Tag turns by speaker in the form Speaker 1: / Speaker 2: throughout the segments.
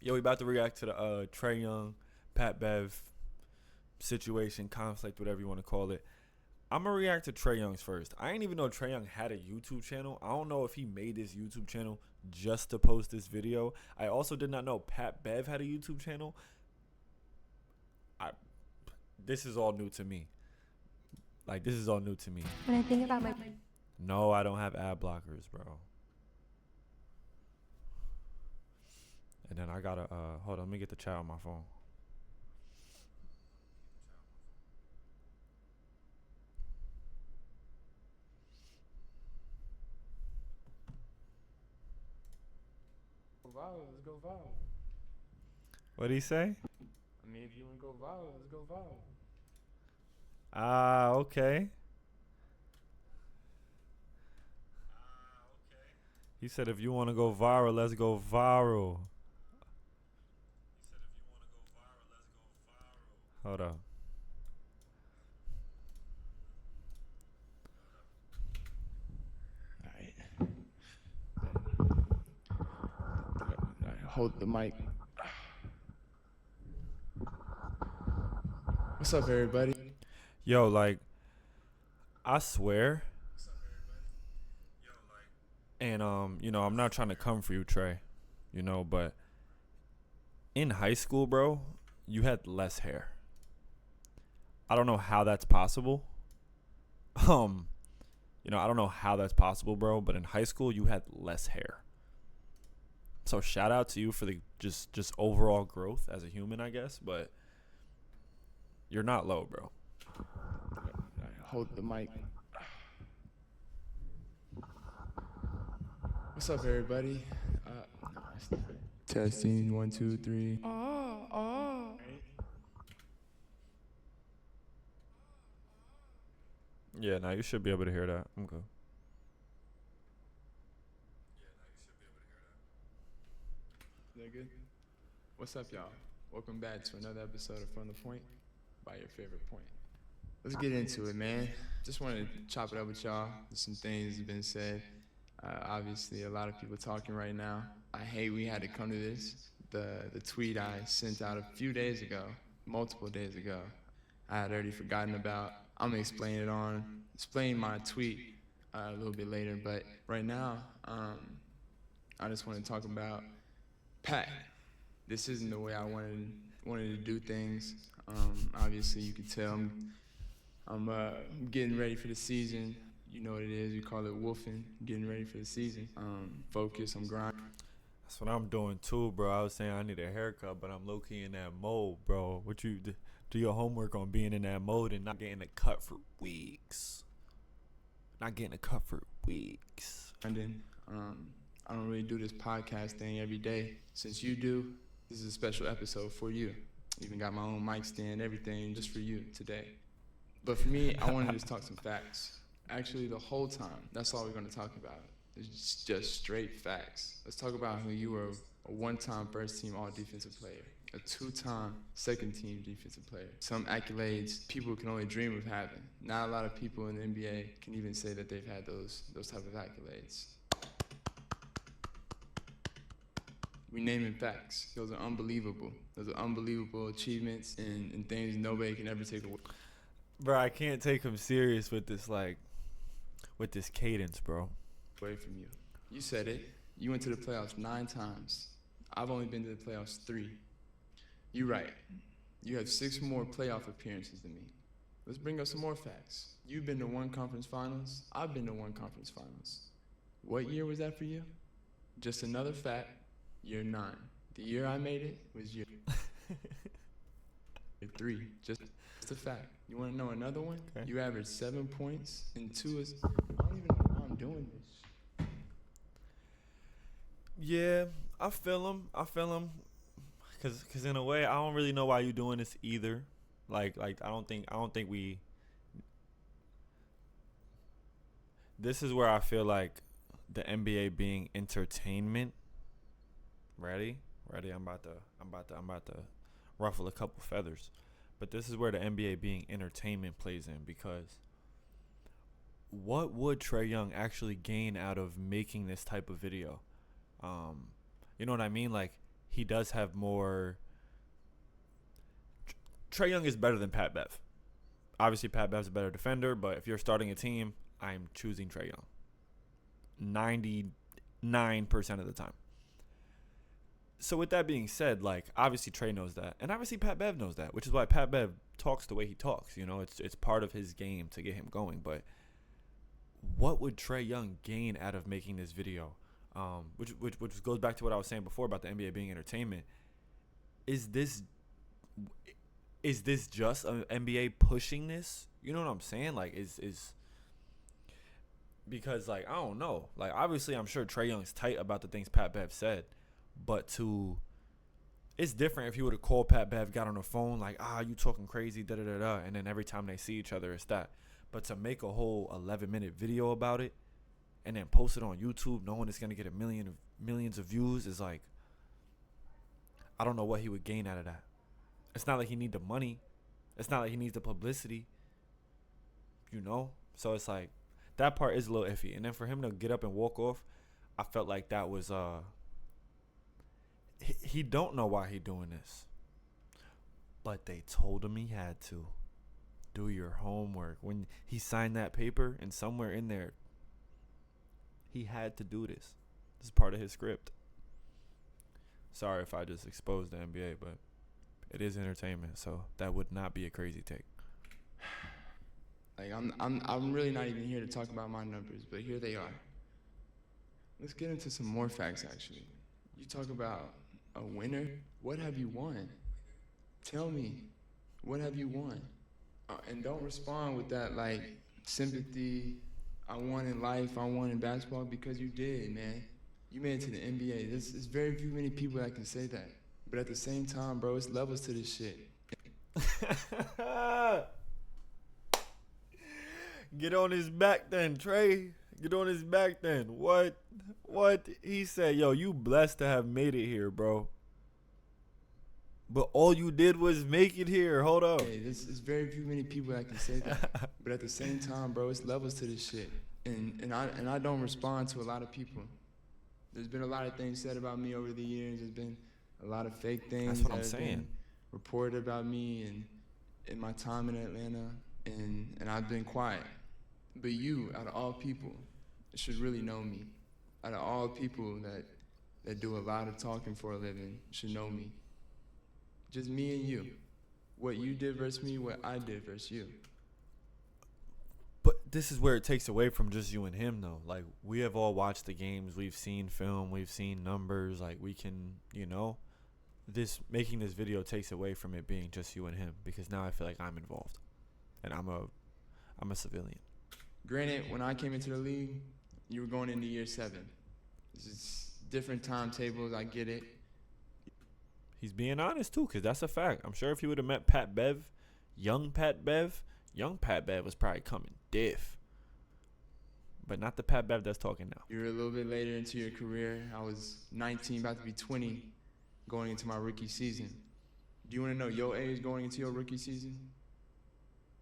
Speaker 1: Yo, we about to react to the Trae Young, Pat Bev situation, conflict, whatever you want to call it. I'm gonna react to Trae Young's first. I didn't even know Trae Young had a YouTube channel. I don't know if he made this YouTube channel just to post this video. I also did not know Pat Bev had a YouTube channel. I This is all new to me. Like, this is all new to me.
Speaker 2: When I think about my
Speaker 1: No, I don't have ad blockers, bro. And then I gotta hold on, let me get the chat on my phone.
Speaker 3: Viral, let's go viral.
Speaker 1: What'd he say?
Speaker 3: I mean, if you want to go viral, let's go viral.
Speaker 1: Ah, okay. He said if you want to go viral, let's go viral. Hold up.
Speaker 3: Alright, hold the mic. What's up, everybody?
Speaker 1: Yo, like, I swear. And I'm not trying to come for you, Trae. But in high school, bro, you had less hair. I don't know how that's possible. I don't know how that's possible, bro, but in high school you had less hair. So shout out to you for the just overall growth as a human, I guess, but you're not low, bro.
Speaker 3: Alright, hold the mic. What's up, everybody? Testing 1, 2, 3.
Speaker 1: Yeah, now you should be able to hear that. I'm good.
Speaker 3: Is that good? What's up, y'all? Welcome back to another episode of From the Point by your favorite point. Let's get into it, man. Just wanted to chop it up with y'all. There's some things have been said. Obviously, a lot of people talking right now. I hate we had to come to this. The tweet I sent out a few days ago, multiple days ago, I had already forgotten about. I'm gonna explain my tweet a little bit later, but right now, I just want to talk about Pat. This isn't the way I wanted to do things. Obviously, you can tell I'm getting ready for the season. You know what it is. We call it wolfing. Getting ready for the season. Focus. I'm grinding.
Speaker 1: That's what I'm doing too, bro. I was saying I need a haircut, but I'm low key in that mode, bro. What you do your homework on being in that mode and not getting a cut for weeks. Not getting a cut for weeks.
Speaker 3: And then I don't really do this podcast thing every day. Since you do, this is a special episode for you. Even got my own mic stand, everything just for you today. But for me, I wanted to just talk some facts. Actually, the whole time, that's all we're going to talk about. It's just straight facts. Let's talk about who you were: a one-time first-team all-defensive player, a two-time second-team defensive player. Some accolades people can only dream of having. Not a lot of people in the NBA can even say that they've had those type of accolades. We naming facts. Those are unbelievable. Those are unbelievable achievements and things nobody can ever take away.
Speaker 1: Bro, I can't take him serious with this cadence, bro.
Speaker 3: Away from you. You said it. You went to the playoffs 9 times. I've only been to the playoffs 3. You're right. You have 6 more playoff appearances than me. Let's bring up some more facts. You've been to 1 conference finals. I've been to 1 conference finals. What year was that for you? Just another fact. Year 9. The year I made it was year 3. Just a fact. You want to know another one?
Speaker 1: Okay.
Speaker 3: You averaged 7 points and 2 is. I don't even know why I'm doing this.
Speaker 1: Yeah, I feel him. Cause in a way, I don't really know why you doing this either. Like I don't think we. This is where I feel like the NBA being entertainment. Ready? I'm about to ruffle a couple feathers. But this is where the NBA being entertainment plays in, because what would Trae Young actually gain out of making this type of video? You know what I mean? Like, he does have more. Trae Young is better than Pat Bev. Obviously, Pat Bev's a better defender, but if you're starting a team, I'm choosing Trae Young 99% of the time. So with that being said, like, obviously Trae knows that, and obviously Pat Bev knows that, which is why Pat Bev talks the way he talks. You know, it's part of his game to get him going. But what would Trae Young gain out of making this video? Which goes back to what I was saying before about the NBA being entertainment. Is this just an NBA pushing this? You know what I'm saying? Like, is because, like, I don't know. Like, obviously, I'm sure Trae Young's tight about the things Pat Bev said, but it's different if he would have called Pat Bev, got on the phone, like, you talking crazy, da da da da, and then every time they see each other, it's that. But to make a whole 11-minute video about it and then post it on YouTube, knowing it's gonna get millions of views, is like, I don't know what he would gain out of that. It's not like he needs the money. It's not like he needs the publicity. You know? So it's like, that part is a little iffy. And then for him to get up and walk off, I felt like that was he don't know why he doing this. But they told him he had to. Do your homework. When he signed that paper, and somewhere in there, he had to do this. This is part of his script. Sorry if I just exposed the NBA, but it is entertainment, so that would not be a crazy take.
Speaker 3: Like, I'm really not even here to talk about my numbers, but here they are. Let's get into some more facts, actually. You talk about a winner. What have you won? Tell me, what have you won? And don't respond with that, like, sympathy, I won in life, I won in basketball, because you did, man. You made it to the NBA. There's very few many people that can say that. But at the same time, bro, it's levels to this shit.
Speaker 1: Get on his back then, Trae. Get on his back then. What? He said, yo, you blessed to have made it here, bro. But all you did was make it here. Hold up.
Speaker 3: Hey, there's very few many people that can say that. But at the same time, bro, it's levels to this shit. And I don't respond to a lot of people. There's been a lot of things said about me over the years. There's been a lot of fake things
Speaker 1: that have been
Speaker 3: reported about me and in my time in Atlanta, and I've been quiet. But you, out of all people, should really know me. Out of all people that do a lot of talking for a living, should know me. Just me and you. What you did versus me, what I did versus you.
Speaker 1: But this is where it takes away from just you and him, though. Like, we have all watched the games. We've seen film. We've seen numbers. Like, we can, making this video takes away from it being just you and him, because now I feel like I'm involved, and I'm a civilian.
Speaker 3: Granted, when I came into the league, you were going into year 7. This is different timetables. I get it.
Speaker 1: He's being honest, too, because that's a fact. I'm sure if he would have met Pat Bev, young Pat Bev was probably coming diff. But not the Pat Bev that's talking now.
Speaker 3: You're a little bit later into your career. I was 19, about to be 20, going into my rookie season. Do you want to know your age going into your rookie season?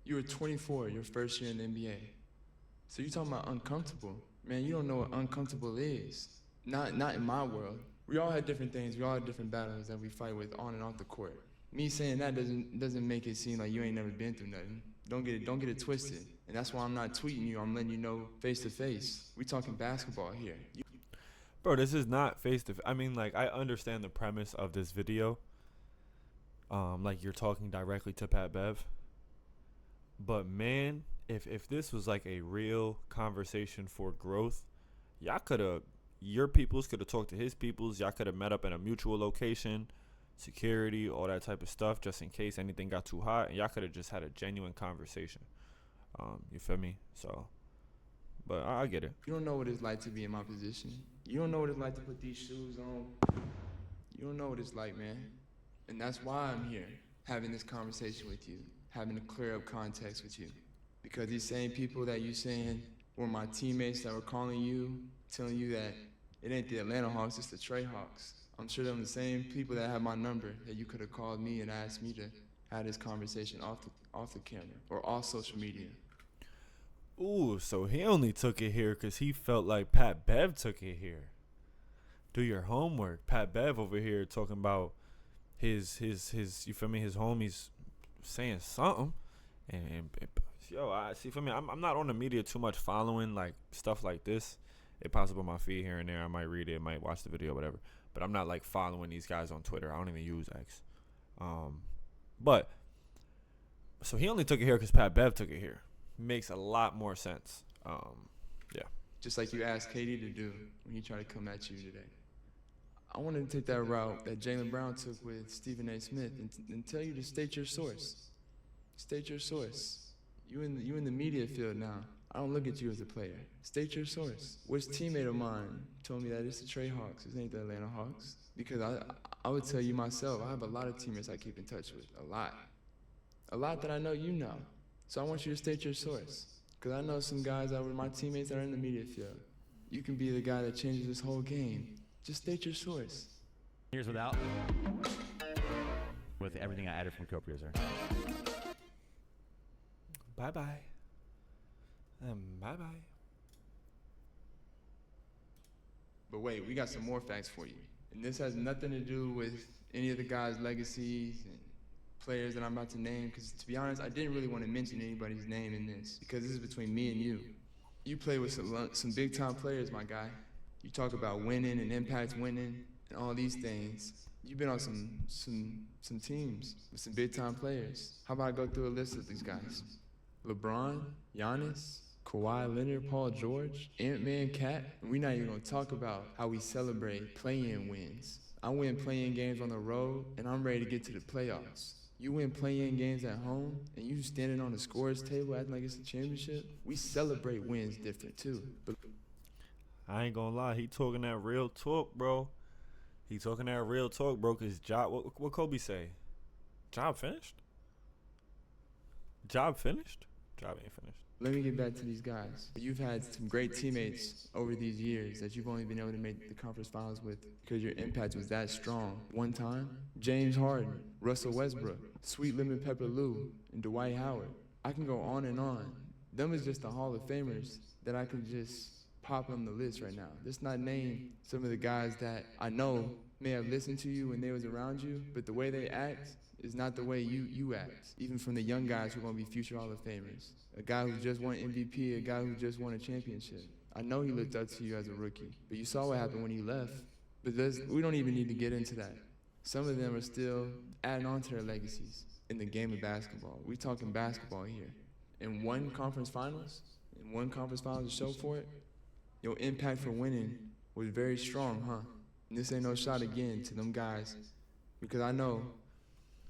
Speaker 3: You were 24, your first year in the NBA. So you're talking about uncomfortable. Man, you don't know what uncomfortable is. Not in my world. We all had different things. We all had different battles that we fight with on and off the court. Me saying that doesn't make it seem like you ain't never been through nothing. Don't get it twisted. And that's why I'm not tweeting you. I'm letting you know face to face. We talking basketball here.
Speaker 1: Bro, this is not face to face. I mean, like, I understand the premise of this video. Like, you're talking directly to Pat Bev. But man, if this was like a real conversation for growth, your peoples could have talked to his peoples. Y'all could have met up in a mutual location, security, all that type of stuff, just in case anything got too hot. And y'all could have just had a genuine conversation. You feel me? So, but I get it.
Speaker 3: You don't know what it's like to be in my position. You don't know what it's like to put these shoes on. You don't know what it's like, man. And that's why I'm here, having this conversation with you, having to clear up context with you. Because these same people that you saying were my teammates that were calling you, telling you that it ain't the Atlanta Hawks, it's the Trae Hawks. I'm sure them the same people that have my number that you could have called me and asked me to have this conversation off the camera or off social media.
Speaker 1: Ooh, so he only took it here because he felt like Pat Bev took it here. Do your homework. Pat Bev over here talking about his you feel me, his homies saying something. And yo, I see, for me, I'm not on the media too much following like stuff like this. It pops up on my feed here and there. I might read it, might watch the video, whatever. But I'm not like following these guys on Twitter. I don't even use X. But so he only took it here because Pat Bev took it here. Makes a lot more sense. Yeah.
Speaker 3: Just like you asked KD to do when he tried to come at you today. I wanted to take that route that Jaylen Brown took with Stephen A. Smith and tell you to state your source. State your source. You in the media field now. I don't look at you as a player. State your source. Which teammate of mine told me that it's the Trae Hawks, it ain't the Atlanta Hawks? Because I would tell you myself, I have a lot of teammates I keep in touch with. A lot. A lot that I know you know. So I want you to state your source. Because I know some guys that were my teammates that are in the media field. You can be the guy that changes this whole game. Just state your source.
Speaker 2: Here's without. With everything I added from Coprizer.
Speaker 1: Bye-bye. Bye-bye.
Speaker 3: But wait, we got some more facts for you. And this has nothing to do with any of the guys' legacies and players that I'm about to name, because to be honest, I didn't really want to mention anybody's name in this, because this is between me and you. You play with some big-time players, my guy. You talk about winning and impact winning and all these things. You've been on some teams with some big-time players. How about I go through a list of these guys? LeBron, Giannis, Kawhi Leonard, Paul George, Ant-Man, Cat. And we're not even going to talk about how we celebrate play-in wins. I win play-in games on the road, and I'm ready to get to the playoffs. You win play-in games at home, and you standing on the scores table acting like it's a championship. We celebrate wins different, too. But
Speaker 1: I ain't gonna lie, he talking that real talk, bro. He talking that real talk, bro, because job, what Kobe say? Job finished? Job finished? Job ain't finished.
Speaker 3: let me get back to these guys. You've had some great teammates over these years that you've only been able to make the conference finals with because your impact was that strong. One time, James Harden, Russell Westbrook, Sweet Lemon Pepper Lou, and Dwight Howard. I can go on and on. Them is just the Hall of Famers that I could just pop on the list right now. Let's not name some of the guys that I know may have listened to you when they was around you, but the way they act is not the way you act. Even from the young guys who are going to be future Hall of Famers. A guy who just won MVP, a guy who just won a championship. I know he looked up to you as a rookie, but you saw what happened when he left. But we don't even need to get into that. Some of them are still adding on to their legacies in the game of basketball. We talking basketball here. In one conference finals to show for it, your impact for winning was very strong, huh? And this ain't no shot again to them guys, because I know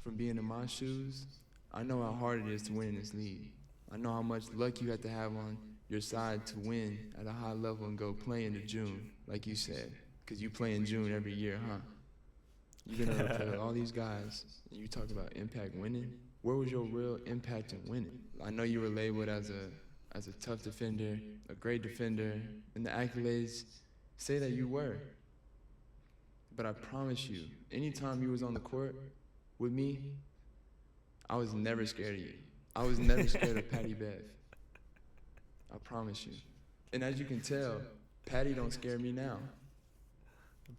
Speaker 3: from being in my shoes, I know how hard it is to win in this league. I know how much luck you have to have on your side to win at a high level and go play into June, like you said, because you play in June every year, huh? You've been able to play with all these guys, and you talk about impact winning. Where was your real impact in winning? I know you were labeled as a tough defender, a great defender, and the accolades say that you were. But I promise you, anytime you was on the court with me, I was never scared of you. I was never scared of Patty Bev. I promise you. And as you can tell, Patty don't scare me now.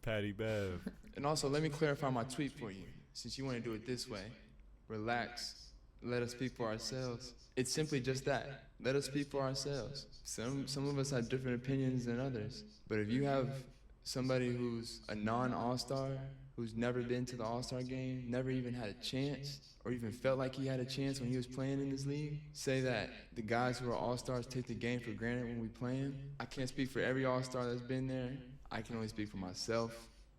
Speaker 1: Patty Bev.
Speaker 3: And also, let me clarify my tweet for you, since you want to do it this way. Relax. Let us speak for ourselves. It's simply just that. Let us speak for ourselves. Some of us have different opinions than others. But if you have somebody who's a non-All-Star, who's never been to the All-Star game, never even had a chance, or even felt like he had a chance when he was playing in this league, say that the guys who are All-Stars take the game for granted when we playing. I can't speak for every All-Star that's been there. I can only speak for myself.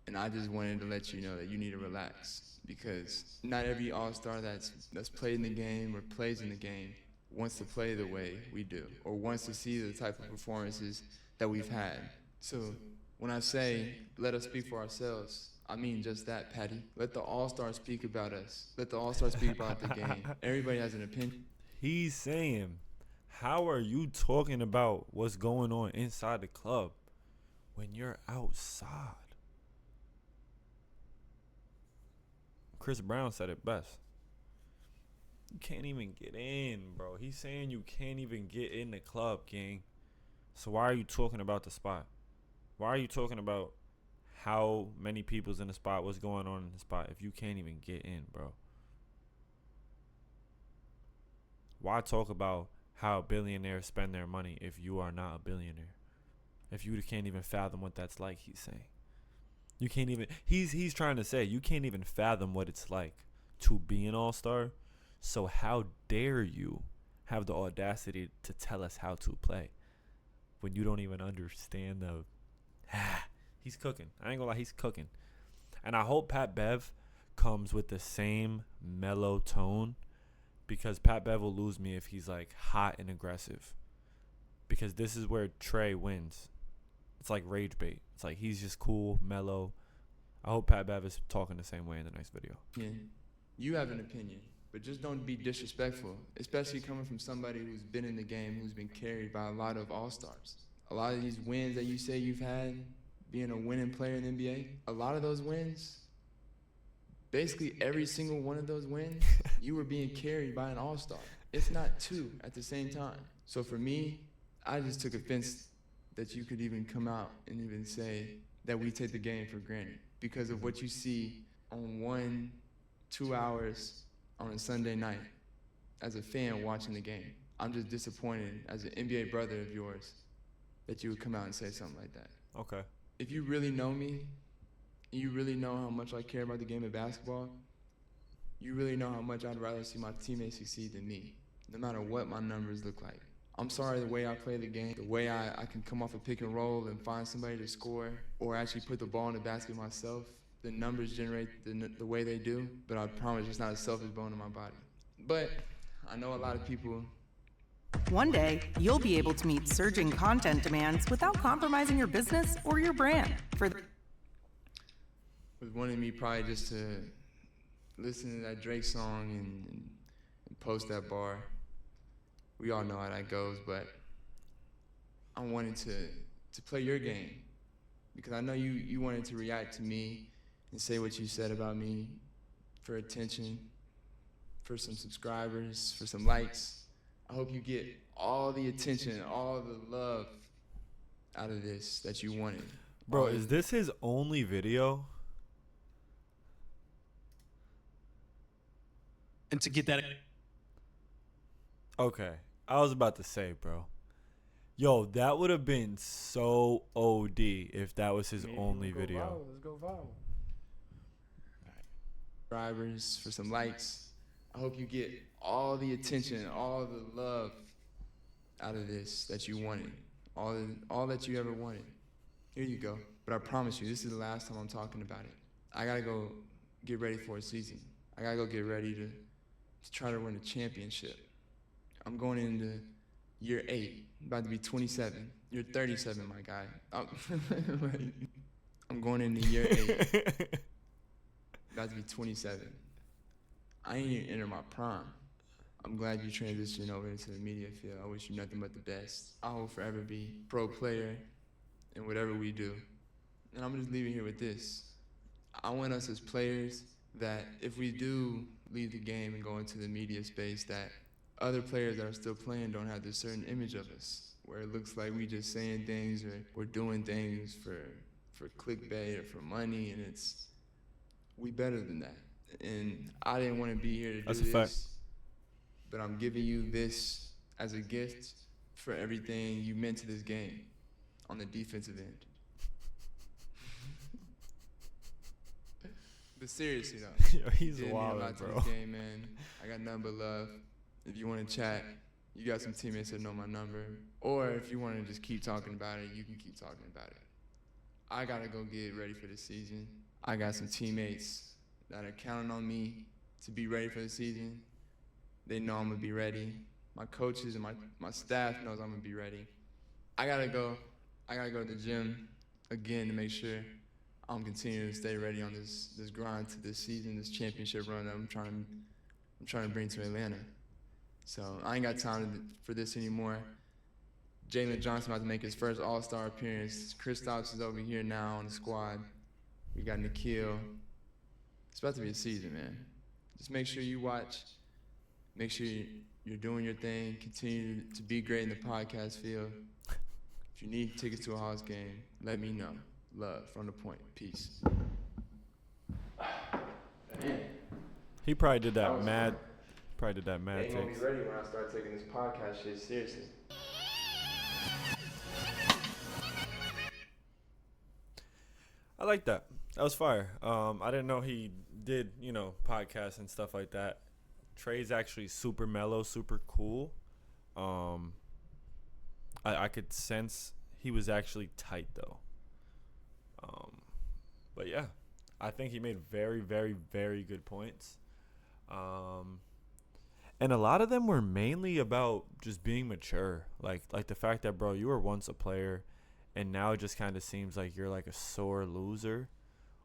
Speaker 3: And I just wanted to let you know that you need to relax, because not every All-Star that's played in the game or plays in the game wants to play the way we do, or wants to see the type of performances that we've had. So when I say, let us speak for ourselves, I mean just that, Patty. Let the All-Stars speak about us. Let the All-Stars speak about the game. Everybody has an opinion.
Speaker 1: He's saying, how are you talking about what's going on inside the club when you're outside? Chris Brown said it best. You can't even get in, bro. He's saying you can't even get in the club, King. So why are you talking about the spot? Why are you talking about how many people's in the spot, what's going on in the spot, if you can't even get in, bro? Why talk about how billionaires spend their money if you are not a billionaire? If you can't even fathom what that's like, he's saying. You can't even, he's trying to say, you can't even fathom what it's like to be an all-star. So how dare you have the audacity to tell us how to play when you don't even understand the... He's cooking. I ain't gonna lie, he's cooking. And I hope Pat Bev comes with the same mellow tone, because Pat Bev will lose me if he's like hot and aggressive. Because this is where Trae wins. It's like rage bait. It's like he's just cool, mellow. I hope Pat Bev is talking the same way in the next video.
Speaker 3: Yeah. You have an opinion, but just don't be disrespectful, especially coming from somebody who's been in the game, who's been carried by a lot of all-stars. A lot of these wins that you say you've had, being a winning player in the NBA, a lot of those wins, basically every single one of those wins, you were being carried by an all-star, if not two at the same time. So for me, I just took offense that you could even come out and even say that we take the game for granted because of what you see on 1-2 hours on a Sunday night as a fan watching the game. I'm just disappointed as an NBA brother of yours that you would come out and say something like that.
Speaker 1: Okay.
Speaker 3: If you really know me, you really know how much I care about the game of basketball, you really know how much I'd rather see my teammates succeed than me, no matter what my numbers look like. I'm sorry the way I play the game, the way I can come off a pick and roll and find somebody to score or actually put the ball in the basket myself. The numbers generate the way they do, but I promise it's not a selfish bone in my body. But I know a lot of people.
Speaker 4: One day, you'll be able to meet surging content demands without compromising your business or your brand.
Speaker 3: Was wanting me probably just to listen to that Drake song and post that bar. We all know how that goes, but I wanted to play your game because I know you wanted to react to me and say what you said about me for attention, for some subscribers, for some likes. I hope you get all the attention, all the love out of this that you wanted.
Speaker 1: Bro, is this his only video?
Speaker 5: And to get that...
Speaker 1: Okay. I was about to say, bro. Yo, that would have been so OD if that was his only video.
Speaker 3: Let's go viral. Subscribers, for some likes. I hope you get all the attention, all the love out of this that you wanted. All that you ever wanted. Here you go. But I promise you, this is the last time I'm talking about it. I gotta go get ready for a season. I gotta go get ready to try to win a championship. I'm going into year 8, about to be 27. You're 37, my guy. I'm going into year 8, about to be 27. I ain't even enter my prime. I'm glad you transitioned over into the media field. I wish you nothing but the best. I will forever be pro player in whatever we do. And I'm just leaving here with this. I want us as players that if we do leave the game and go into the media space, that other players that are still playing don't have this certain image of us, where it looks like we just saying things or we're doing things for clickbait or for money, and we better than that. And I didn't want to be here to do this. Fact. But I'm giving you this as a gift for everything you meant to this game on the defensive end. But seriously though,
Speaker 1: yo, he's wild, bro.
Speaker 3: This game, man. I got nothing but love. If you want to chat, you got some teammates that know my number. Or if you want to just keep talking about it, you can keep talking about it. I got to go get ready for the season. I got some teammates that are counting on me to be ready for the season. They know I'm going to be ready. My coaches and my staff knows I'm going to be ready. I got to go to the gym again to make sure I'm continuing to stay ready on this grind to this season, this championship run that I'm trying to bring to Atlanta. So I ain't got time for this anymore. Jalen Johnson about to make his first All-Star appearance. Kristaps is over here now on the squad. We got Nikhil. It's about to be a season, man. Just make sure you watch. Make sure you're doing your thing. Continue to be great in the podcast field. If you need tickets to a Hawks game, let me know. Love from the point. Peace.
Speaker 1: He probably did
Speaker 3: That
Speaker 1: that
Speaker 3: was
Speaker 1: mad.
Speaker 3: fun.
Speaker 1: Probably did that
Speaker 3: They
Speaker 1: mad
Speaker 3: ain't gonna be
Speaker 1: takes.
Speaker 3: ready when I start taking this podcast shit seriously.
Speaker 1: I like that. That was fire. I didn't know he did, podcasts and stuff like that. Trae's actually super mellow, super cool. I could sense he was actually tight though. But yeah, I think he made very, very, very good points. And a lot of them were mainly about just being mature. Like the fact that, bro, you were once a player and now it just kind of seems like you're like a sore loser,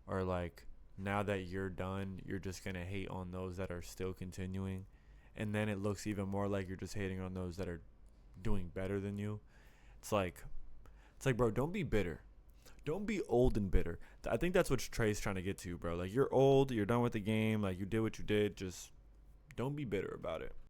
Speaker 1: or like now that you're done, you're just going to hate on those that are still continuing. And then it looks even more like you're just hating on those that are doing better than you. It's like, bro, don't be bitter. Don't be old and bitter. I think that's what Trae's trying to get to, bro. Like, you're old, you're done with the game, like you did what you did, just don't be bitter about it.